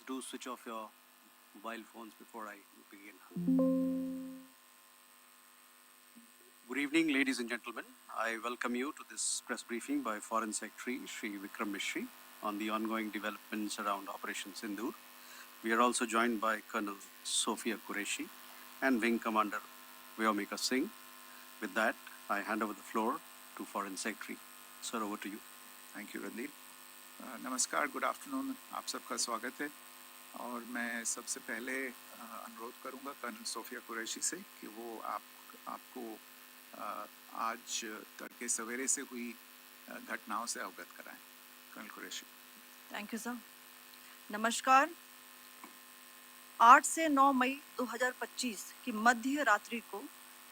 do switch off your mobile phones before I begin. Good evening, ladies and gentlemen. I welcome you to this press briefing by Foreign Secretary Shri Vikram Mishri on the ongoing developments around Operation Sindoor. We are also joined by Colonel Sophia Qureshi and Wing Commander Vyomika Singh. With that, I hand over the floor to Foreign Secretary. Sir, over to you. Thank you Randeep. नमस्कार, good afternoon, आप सबका स्वागत है. और मैं सबसे पहले अनुरोध करूंगा कर्नल सोफिया कुरैशी से कि वो आपको आज तड़के सवेरे से हुई घटनाओं से अवगत कराएं. Colonel Qureshi. Thank you sir. नमस्कार. 8 से 9 मई 2025 की मध्य रात्रि को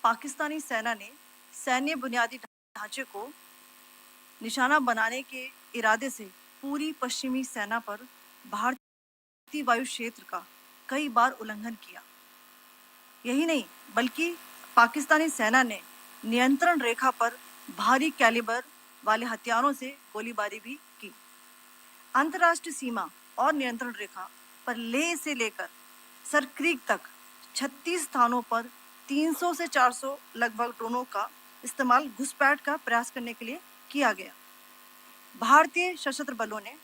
पाकिस्तानी सेना ने सैन्य बुनियादी ढांचे को निशाना बनाने के इरादे से पूरी पश्चिमी सेना पर भारतीय वायु क्षेत्र का कई बार उल्लंघन किया. यही नहीं बल्कि पाकिस्तानी सेना ने नियंत्रण रेखा पर भारी कैलिबर वाले हथियारों से गोलीबारी भी की. अंतर्राष्ट्रीय सीमा और नियंत्रण रेखा पर लेह से लेकर सरक्रीक तक 36 स्थानों पर 300 से 400 लगभग ड्रोनों का इस्तेमाल घुसपैठ का प्रयास करने के लिए किया गया. भारतीय सशस्त्र बलों ने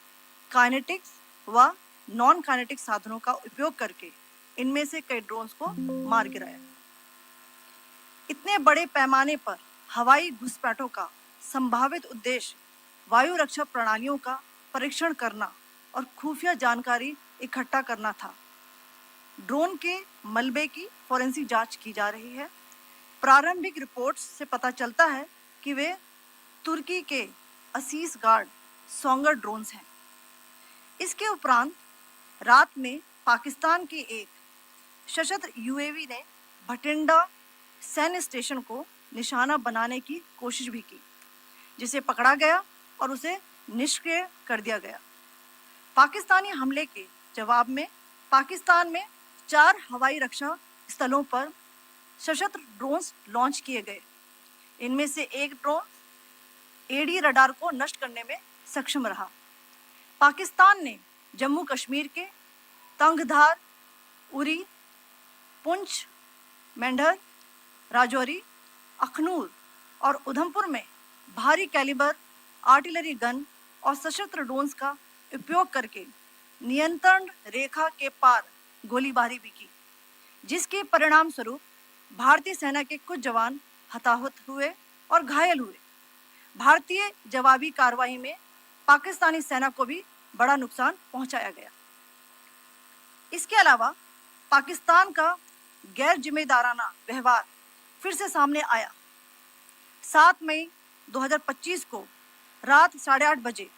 काइनेटिक्स व नॉन काइनेटिक साधनों का उपयोग करके इनमें से कई ड्रोन्स को मार गिराया. इतने बड़े पैमाने पर हवाई घुसपैठों का संभावित उद्देश्य वायु रक्षा प्रणालियों का परीक्षण करना और खुफिया जानकारी इकट्ठा करना था. ड्रोन के मलबे की फोरेंसिक जांच की जा रही है. प्रारंभिक रिपोर्ट्स से पता चलता है कि वे तुर्की के असीस गार्ड सोंगर ड्रोन्स हैं. इसके उपरांत रात में पाकिस्तान के एक सशस्त्र यूएवी ने भटिंडा सैन्य स्टेशन को निशाना बनाने की कोशिश भी की, जिसे पकड़ा गया और उसे निष्क्रिय कर दिया गया. पाकिस्तानी हमले के जवाब में पाकिस्तान में 4 हवाई रक्षा स्थलों पर सशस्त्र ड्रोन्स लॉन्च किए गए. इनमें से एक ड्रोन एडी रडार को नष्ट करने में सक्षम रहा. पाकिस्तान ने जम्मू कश्मीर के तंगधार, उरी, पुंछ, मेंढर, राजौरी, अखनूर और उधमपुर में भारी कैलिबर आर्टिलरी गन और सशस्त्र ड्रोन्स का उपयोग करके नियंत्रण रेखा के पार गोलीबारी भी की, जिसके परिणाम स्वरूप भारतीय सेना के कुछ जवान हताहत हुए और घायल हुए. भारतीय जवाबी कार्रवाई में पाकिस्तानी सेना को भी बड़ा नुकसान पहुंचाया गया. इसके अलावा पाकिस्तान का गैर जिम्मेदाराना व्यवहार फिर से सामने आया. 7 मई 2025 को रात 8:30 बजे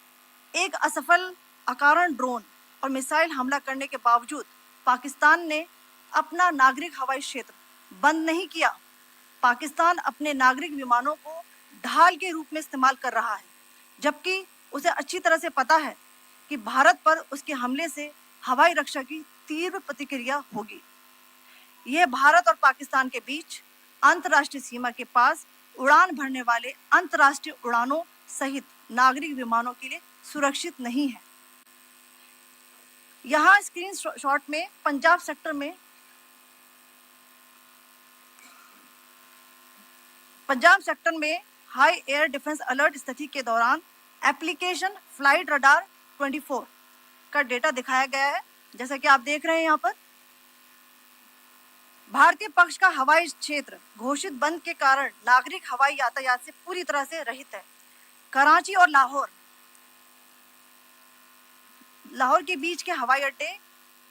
एक असफल अकारण ड्रोन और मिसाइल हमला करने के बावजूद पाकिस्तान ने अपना नागरिक हवाई क्षेत्र बंद नहीं किया. पाकिस्तान अपने नागरिक विमानों को ढाल के रूप में इस्तेमाल कर रहा है, जबकि उसे अच्छी तरह से पता है कि भारत पर उसके हमले से हवाई रक्षा की तीव्र प्रतिक्रिया होगी. यह भारत और पाकिस्तान के बीच अंतर्राष्ट्रीय सीमा के पास उड़ान भरने वाले अंतर्राष्ट्रीय उड़ानों सहित नागरिक विमानों के लिए सुरक्षित नहीं है. यहाँ स्क्रीन शॉट में पंजाब सेक्टर में हाई एयर डिफेंस अलर्ट स्थिति के दौरान एप्लीकेशन फ्लाइट रडार 24 का डेटा दिखाया गया है. जैसा कि आप देख रहे हैं यहाँ पर भारतीय पक्ष का हवाई क्षेत्र घोषित बंद के कारण नागरिक हवाई यातायात से पूरी तरह से रहित है. कराची और लाहौर के बीच के हवाई अड्डे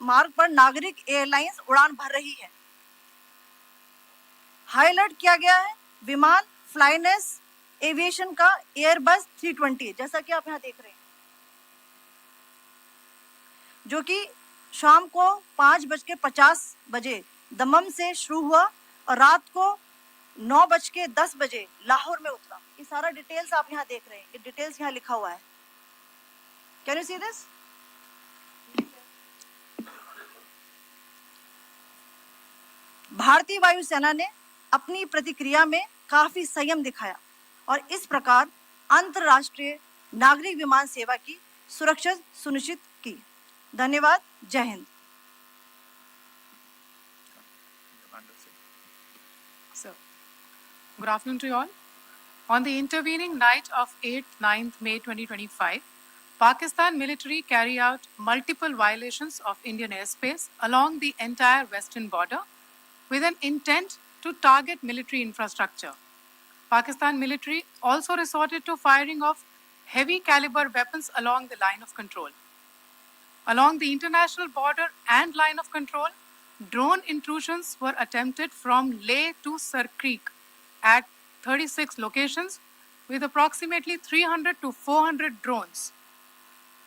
मार्ग पर नागरिक एयरलाइंस उड़ान भर रही है. हाई अलर्ट किया गया है विमान फ्लाइनेस एविएशन का एयरबस 320, जैसा कि आप यहाँ देख रहे हैं, जो कि शाम को 5:50 बजे दमम से शुरू हुआ और रात को 9:10 बजे लाहौर में उतरा. ये सारा डिटेल्स आप यहाँ देख रहे हैं. ये डिटेल्स यहाँ लिखा हुआ है. Can you see this? भारतीय वायुसेना ने अपनी प्रतिक्रिया में काफी संयम दिखाया और इस प्रकार अंतरराष्ट्रीय नागरिक विमान सेवा की सुरक्षा सुनिश्चित की. धन्यवाद। जय Hind. Commander Singh. So, good afternoon to you all. On the intervening night of 8th 9th May 2025, Pakistan military carry out multiple violations of Indian airspace along the entire western border with an intent to target military infrastructure. Pakistan military also resorted to firing of heavy caliber weapons along the line of control. Along the international border and line of control, drone intrusions were attempted from Leh to Sar Creek at 36 locations with approximately 300 to 400 drones.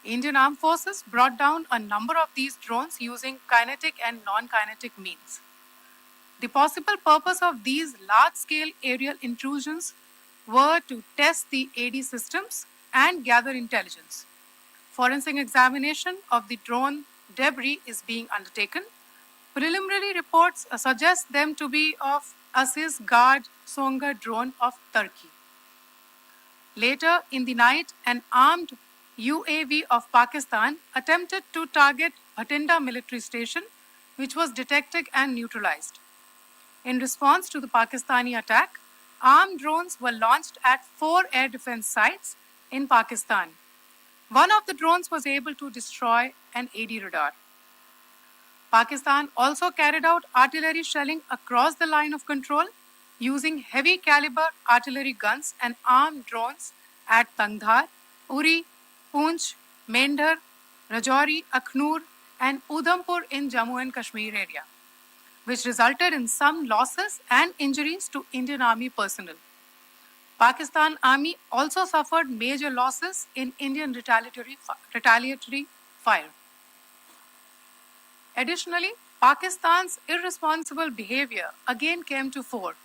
Indian Armed Forces brought down a number of these drones using kinetic and non-kinetic means. The possible purpose of these large-scale aerial intrusions were to test the AD systems and gather intelligence. Forensic examination of the drone debris is being undertaken. Preliminary reports suggest them to be of Aziz Guard Songa drone of Turkey. Later in the night, an armed UAV of Pakistan attempted to target Bhatinda military station, which was detected and neutralized. In response to the Pakistani attack, armed drones were launched at 4 air defense sites in Pakistan. One of the drones was able to destroy an AD radar. Pakistan also carried out artillery shelling across the line of control using heavy caliber artillery guns and armed drones at Tangdhar, Uri, Poonch, Mendhar, Rajouri, Akhnur and Udhampur in Jammu and Kashmir area, which resulted in some losses and injuries to Indian Army personnel. Pakistan Army also suffered major losses in Indian retaliatory fire. Additionally, Pakistan's irresponsible behavior again came to fore.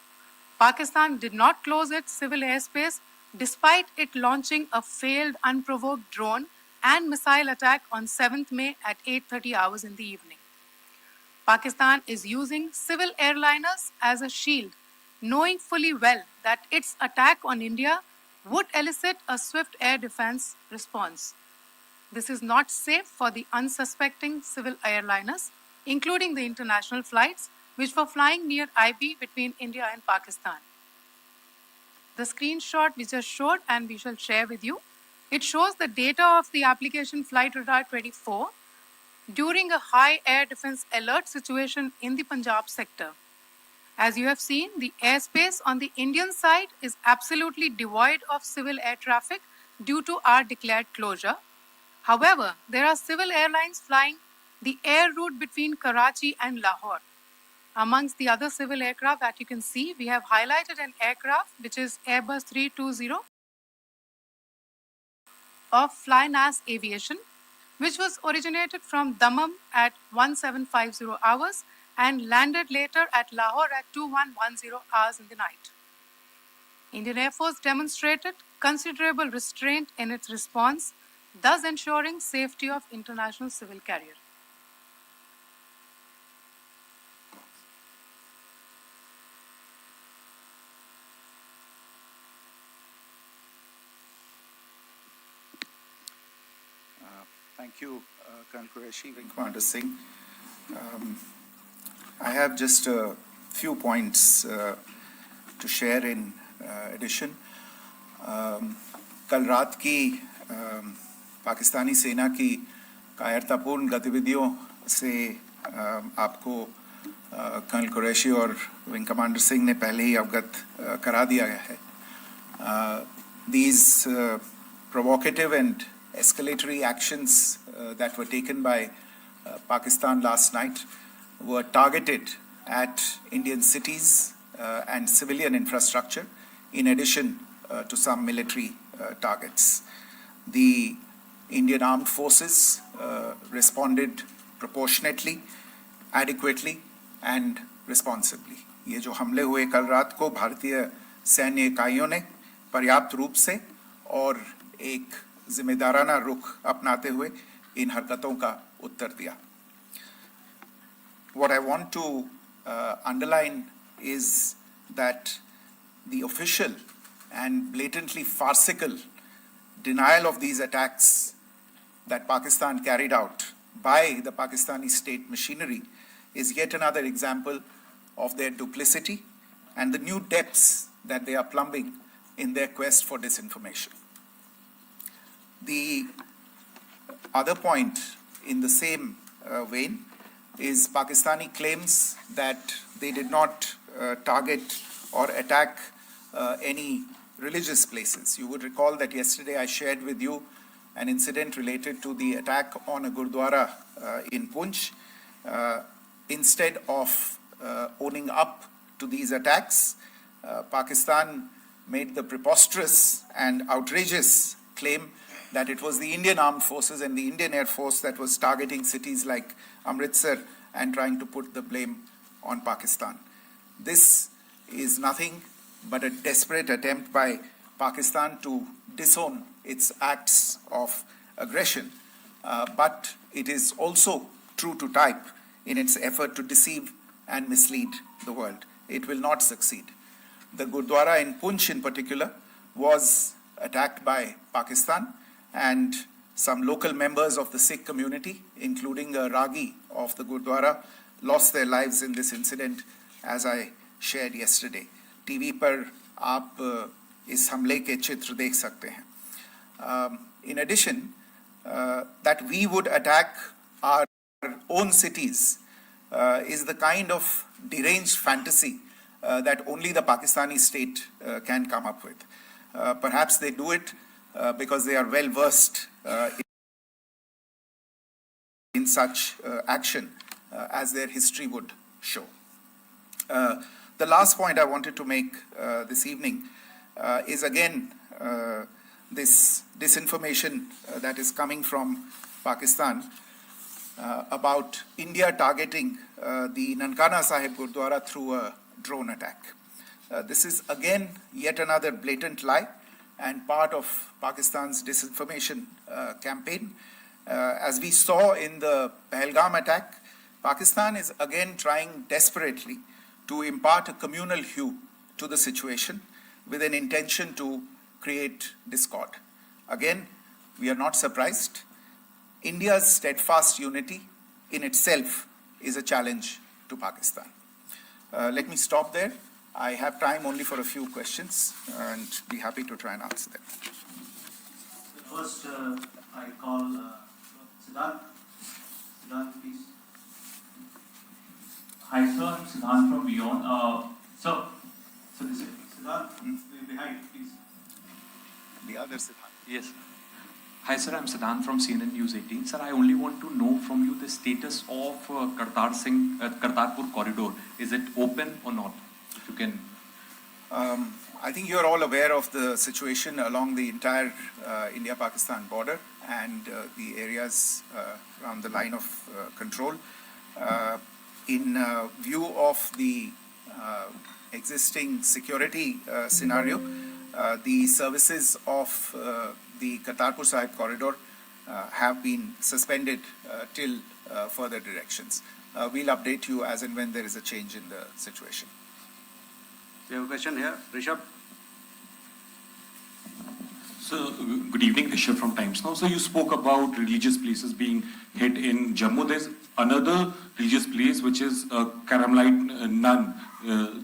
Pakistan did not close its civil airspace despite it launching a failed unprovoked drone and missile attack on 7th May at 8:30 hours in the evening. Pakistan is using civil airliners as a shield, knowing fully well that its attack on India would elicit a swift air defense response. This is not safe for the unsuspecting civil airliners, including the international flights, which were flying near IB between India and Pakistan. The screenshot we just showed and we shall share with you, it shows the data of the application Flight Radar 24 during a high air defense alert situation in the Punjab sector. As you have seen, the airspace on the Indian side is absolutely devoid of civil air traffic due to our declared closure. However, there are civil airlines flying the air route between Karachi and Lahore. Amongst the other civil aircraft that you can see, we have highlighted an aircraft which is Airbus 320 of FlyNAS Aviation, which was originated from Dammam at 1750 hours and landed later at Lahore at 2110 hours in the night. Indian Air Force demonstrated considerable restraint in its response, thus ensuring safety of international civil carrier. Thank you, Colonel Qureshi, Wing Commander Singh. I have just a few points to share in addition. कल रात की पाकिस्तानी सेना की कायरतापूर्ण गतिविधियों से आपको colonel Qureshi और विंग कमांडर सिंह ने पहले ही अवगत करा दिया है. These provocative and escalatory actions that were taken by Pakistan last night were targeted at Indian cities and civilian infrastructure, in addition to some military targets. The Indian Armed Forces responded proportionately, adequately and responsibly. ये जो हमले हुए कल रात को भारतीय सैन्य इकाइयों ने पर्याप्त रूप से और एक जिम्मेदाराना रुख अपनाते हुए इन हरकतों का उत्तर दिया. What I want to underline is that the official and blatantly farcical denial of these attacks that Pakistan carried out by the Pakistani state machinery is yet another example of their duplicity and the new depths that they are plumbing in their quest for disinformation. The other point in the same vein is Pakistani claims that they did not target or attack any religious places. You would recall that yesterday I shared with you an incident related to the attack on a Gurdwara in Poonch. Instead of owning up to these attacks, Pakistan made the preposterous and outrageous claim that it was the Indian Armed Forces and the Indian Air Force that was targeting cities like Amritsar and trying to put the blame on Pakistan. This is nothing but a desperate attempt by Pakistan to disown its acts of aggression, but it is also true to type in its effort to deceive and mislead the world. It will not succeed. The Gurdwara in Poonch in particular was attacked by Pakistan, and some local members of the Sikh community, including a Ragi of the Gurdwara, lost their lives in this incident, as I shared yesterday. TV पर आप इस हमले के चित्र देख सकते हैं. In addition, that we would attack our own cities is the kind of deranged fantasy that only the Pakistani state can come up with. Perhaps they do it because they are well versed in such action as their history would show. The last point I wanted to make this evening is again this disinformation that is coming from Pakistan about India targeting the Nankana Sahib Gurdwara through a drone attack. This is again yet another blatant lie and part of Pakistan's disinformation campaign. As we saw in the Pahalgam attack, Pakistan is again trying desperately to impart a communal hue to the situation with an intention to create discord. Again, we are not surprised. India's steadfast unity in itself is a challenge to Pakistan. Let me stop there. I have time only for a few questions and be happy to try and answer them. First, I call Siddharth. Siddharth, please. Hi, sir. I'm Siddharth from Beyond. So this is Siddharth, behind, please. The other Siddharth. yes. Hi, sir. I'm Siddharth from CNN News 18. Sir, I only want to know from you the status of Kartarpur corridor. Is it open or not? If you can. I think you're all aware of the situation along the entire India-Pakistan border and the areas around the line of control. In view of the existing security scenario, the services of the Kartarpur Sahib corridor have been suspended till further directions. We'll update you as and when there is a change in the situation. We have a question here. Rishabh. So, good evening, Rishabh from Times Now. So, you spoke about religious places being hit in Jammu. There's another religious place which is a Carmelite nun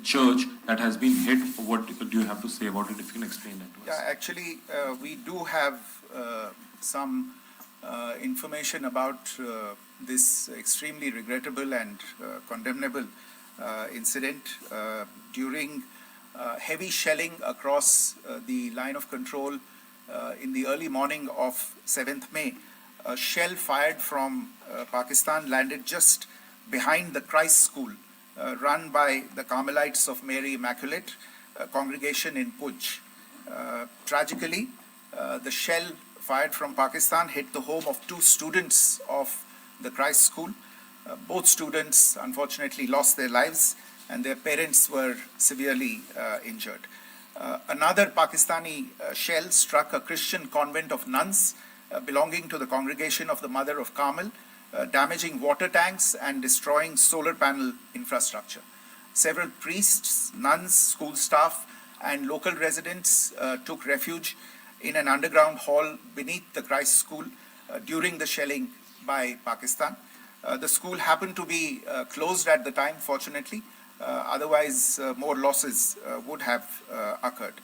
church that has been hit. What do you have to say about it? If you can explain that to us. Yeah, actually, we do have some information about this extremely regrettable and condemnable incident. During heavy shelling across the line of control in the early morning of 7th May, a shell fired from Pakistan landed just behind the Christ School run by the Carmelites of Mary Immaculate congregation in Poonch. Tragically, the shell fired from Pakistan hit the home of 2 students of the Christ School. Both students unfortunately lost their lives and their parents were severely injured. Another Pakistani shell struck a Christian convent of nuns belonging to the congregation of the Mother of Carmel, damaging water tanks and destroying solar panel infrastructure. Several priests, nuns, school staff, and local residents took refuge in an underground hall beneath the Christ School during the shelling by Pakistan. The school happened to be closed at the time, fortunately. Otherwise, more losses would have occurred.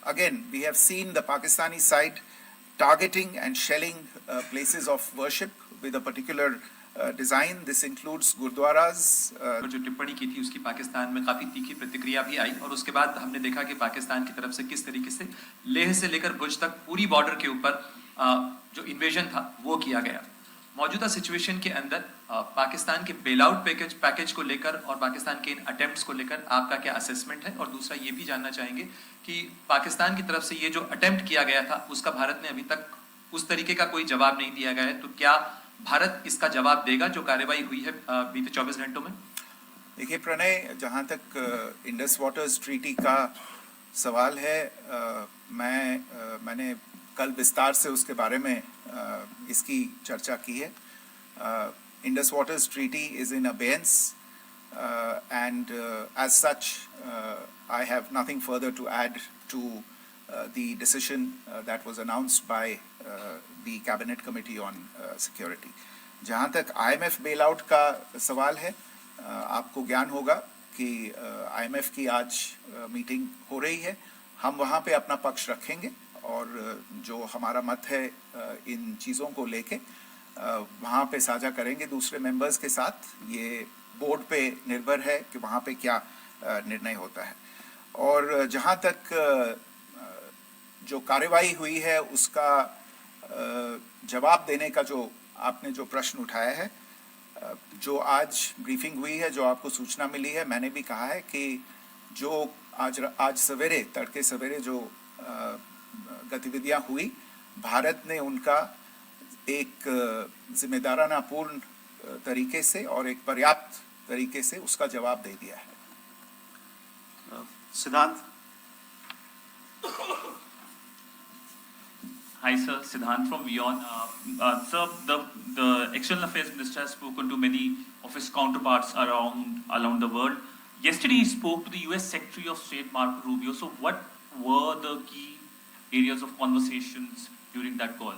Again, we have seen the Pakistani side targeting and shelling places of worship with a particular design. This includes gurdwaras. जो टिप्पणी की थी उसकी पाकिस्तान में काफी तीखी प्रतिक्रिया भी आई और उसके बाद हमने देखा कि पाकिस्तान की तरफ से किस तरीके से लेह से लेकर भुज तक पूरी बॉर्डर के ऊपर जो इन्वेजन था वो किया गया। मौजूदा सिचुएशन के अंदर पाकिस्तान के बेल आउट पैकेज को लेकर और पाकिस्तान के इन अटेम्प्ट्स को लेकर आपका क्या असेसमेंट है? और दूसरा ये भी जानना चाहेंगे कि पाकिस्तान की तरफ से ये जो अटेम्प्ट किया गया था उसका भारत ने अभी तक उस तरीके का कोई जवाब नहीं दिया गया है, तो क्या भारत इसका जवाब देगा जो कार्रवाई हुई है बीते 24 घंटों में? देखिए प्रणय, जहाँ तक इंडस वाटर्स ट्रीटी का सवाल है, मैंने कल विस्तार से उसके बारे में इसकी चर्चा की है। Indus waters treaty is in abeyance and as such I have nothing further to add to the decision that was announced by the Cabinet Committee on Security. जहाँ तक IMF bailout का सवाल है, आपको ज्ञान होगा कि IMF की आज मीटिंग हो रही है। हम वहाँ पे अपना पक्ष रखेंगे और जो हमारा मत है इन चीज़ों को लेके वहाँ पे साझा करेंगे दूसरे मेंबर्स के साथ। ये बोर्ड पे निर्भर है कि वहाँ पे क्या निर्णय होता है। और जहाँ तक जो कार्रवाई हुई है उसका जवाब देने का जो आपने जो प्रश्न उठाया है, जो आज ब्रीफिंग हुई है, जो आपको सूचना मिली है, मैंने भी कहा है कि जो आज सवेरे तड़के सवेरे जो गतिविधियां हुई, भारत ने उनका एक जिम्मेदाराना पूर्ण तरीके से और एक पर्याप्त तरीके से उसका जवाब दे दिया है। Siddhant. Hi sir, Siddhant from WION. Sir, the External Affairs Minister has spoken to many of his counterparts around the world. Yesterday he spoke to the US Secretary of State Marco Rubio. So what were the key areas of conversations during that call?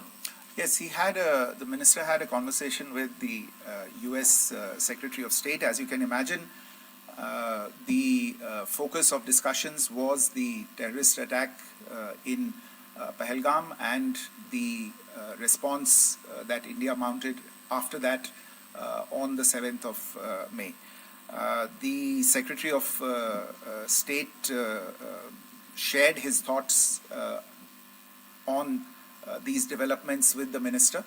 Yes, the minister had a conversation with the US Secretary of State. As you can imagine, the focus of discussions was the terrorist attack in Pahalgam and the response that India mounted after that on the 7th of May. The Secretary of State shared his thoughts on these developments with the minister.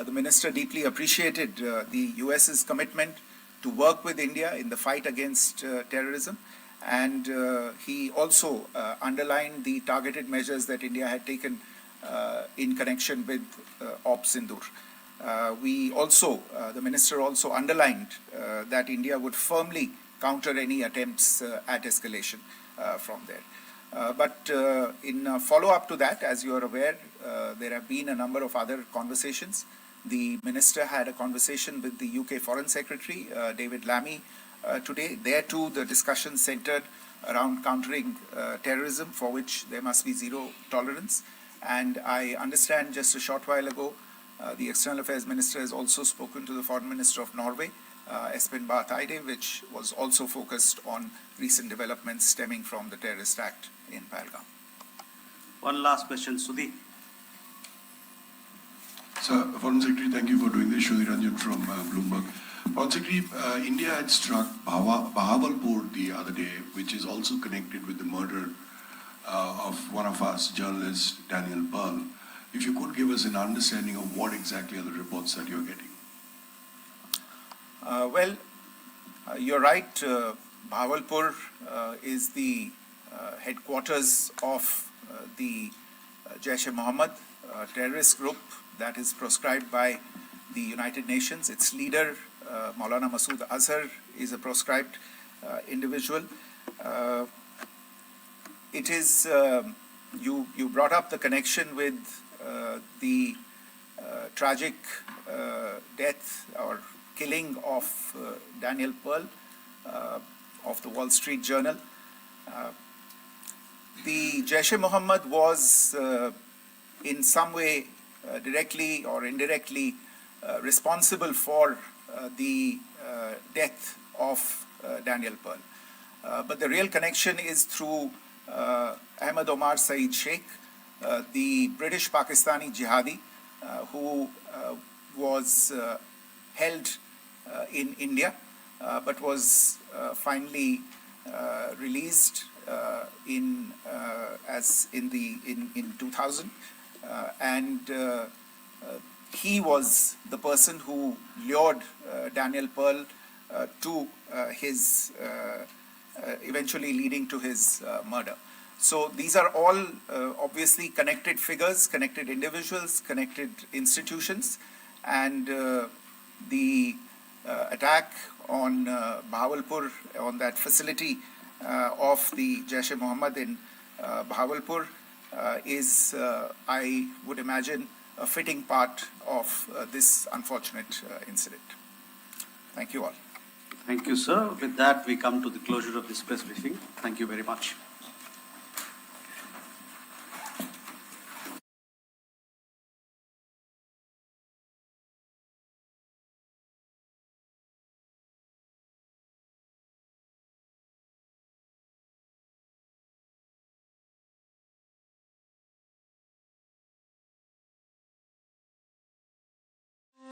The minister deeply appreciated the US's commitment to work with India in the fight against terrorism, and he also underlined the targeted measures that India had taken in connection with Ops Sindoor. The minister also underlined that India would firmly counter any attempts at escalation from there. But in follow-up to that, as you are aware, there have been a number of other conversations. The minister had a conversation with the UK Foreign Secretary, David Lammy, today. There too, the discussion centered around countering terrorism, for which there must be zero tolerance. And I understand just a short while ago, the External Affairs Minister has also spoken to the Foreign Minister of Norway, Espen Barth Eide, which was also focused on recent developments stemming from the terrorist act in Pahalgam. One last question, Sudhi. Sir, Foreign Secretary, thank you for doing this. Sudhi Ranjan from Bloomberg. Foreign Secretary, India had struck Bahawalpur the other day, which is also connected with the murder of one of us, journalist Daniel Pearl. If you could give us an understanding of what exactly are the reports that you're getting. You're right. Bahawalpur is the headquarters of the Jaish-e-Mohammed terrorist group that is proscribed by the United Nations. Its leader, Maulana Masood Azhar, is a proscribed individual. It is, you brought up the connection with the tragic death or killing of Daniel Pearl of the Wall Street Journal. The Jaish-e-Mohammed was in some way directly or indirectly responsible for the death of Daniel Pearl. But the real connection is through Ahmed Omar Saeed Sheikh, the British Pakistani jihadi who was held in India but was finally released in 2000, and he was the person who lured Daniel Pearl to his eventually leading to his murder. So these are all obviously connected figures, connected individuals, connected institutions, and the attack on Bahawalpur, on that facility of the Jaish-e-Mohammed in Bahawalpur is, I would imagine, a fitting part of this unfortunate incident. Thank you all. Thank you, sir. With that, we come to the closure of this press briefing. Thank you very much.